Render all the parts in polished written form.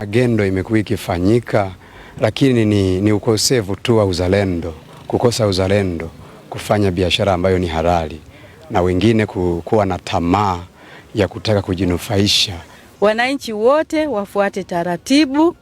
Magendo imekuwa ikifanyika, lakini ni ukosefu tu wa uzalendo, kukosa uzalendo, kufanya biashara ambayo ni halali na wengine kuwa na tamaa ya kutaka kujinufaisha. Wananchi wote wafuate taratibu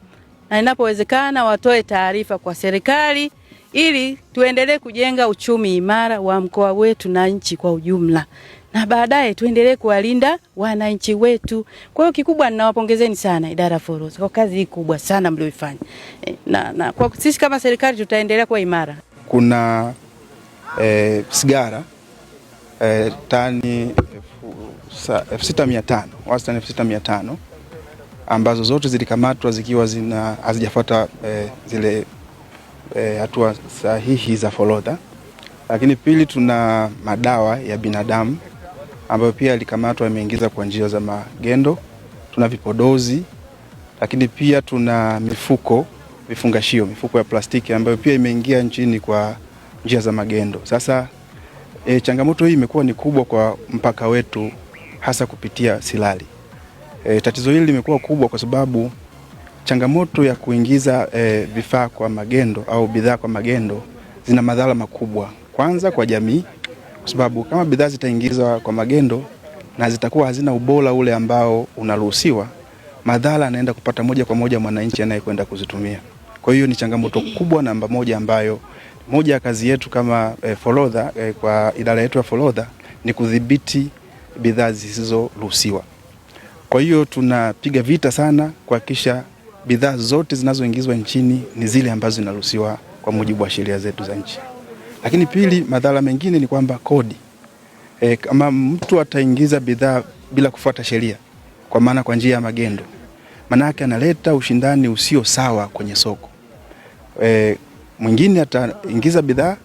na inapowezekana watoe taarifa kwa serikali ili tuendelee kujenga uchumi imara wa mkoa wetu na nchi kwa ujumla. Na baadaye tuendelee kuwalinda wananchi wetu. Kwa hiyo kikubwa ninawapongezeni sana idara ya forodha kwa kazi kubwa sana mlioifanya. Na kwa sisi kama serikali tutaendelea kuwa imara. Kuna sigara tani 6,500, wastani 6,500 ambazo zote zilikamatwa zikiwa hazijafuata zile hatua sahihi za forodha. Lakini pili, tuna madawa ya binadamu ambayo pia yalikamatwa yameingiza kwa njia za magendo. Tuna vipodozi, lakini pia tuna vifungashio, mifuko ya plastiki ambayo pia imeingia nchini kwa njia za magendo. Sasa changamoto hii imekuwa ni kubwa kwa mpaka wetu, hasa kupitia Silali. Tatizo hili limekuwa kubwa kwa sababu changamoto ya kuingiza vifaa kwa magendo au bidhaa kwa magendo zina madhara makubwa. Kwanza kwa jamii, kwa sababu kama bidhaa zitaingizwa kwa magendo na zitakuwa hazina ubora ule ambao unaruhusiwa, madhara anaenda kupata moja kwa moja mwananchi anayekwenda kuzitumia. Kwa hiyo ni changamoto kubwa namba moja ambayo moja ya kazi yetu kama forodha, kwa idara yetu ya forodha ni kudhibiti bidhaa zisizoruhusiwa. Kwa hiyo tunapiga vita sana kuhakikisha bidhaa zote zinazoingizwa nchini ni zile ambazo zinaruhusiwa kwa mujibu wa sheria zetu za nchi. Lakini pili, madhara mengine ni kwamba kodi. Kama mtu ataingiza bidhaa bila kufuata sheria, kwa maana kwa njia ya magendo, maana yake analeta ushindani usio sawa kwenye soko. Mwingine ataingiza bidhaa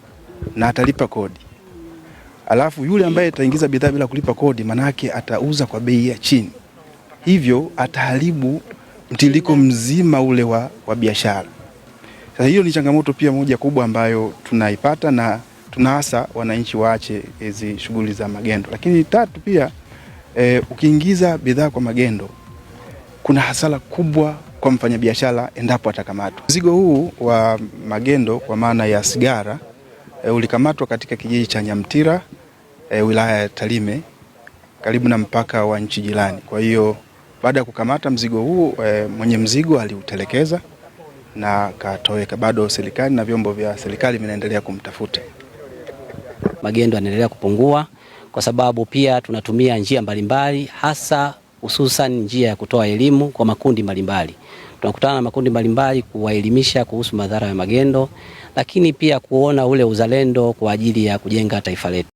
na atalipa kodi. Alafu yule ambaye ataingiza bidhaa bila kulipa kodi, maana yake atauza kwa bei ya chini. Hivyo ataharibu mtiririko mzima ule wa biashara. Sasa hiyo ni changamoto pia moja kubwa ambayo tunaipata na tunaasa wananchi waache hizi shughuli za magendo. Lakini tatu pia, ukiingiza bidhaa kwa magendo kuna hasara kubwa kwa mfanyabiashara endapo atakamatwa. Mzigo huu wa magendo kwa maana ya sigara ulikamatwa katika kijiji cha Nyamtira, wilaya ya Tarime, karibu na mpaka wa nchi jirani. Kwa hiyo baada ya kukamata mzigo huu, mwenye mzigo aliutelekeza na katoweka. Bado serikali na vyombo vya serikali vinaendelea kumtafuta. Magendo yanaendelea kupungua kwa sababu pia tunatumia njia mbalimbali, hasa hususan njia ya kutoa elimu kwa makundi mbalimbali. Tunakutana na makundi mbalimbali kuwaelimisha kuhusu madhara ya magendo, lakini pia kuona ule uzalendo kwa ajili ya kujenga taifa letu.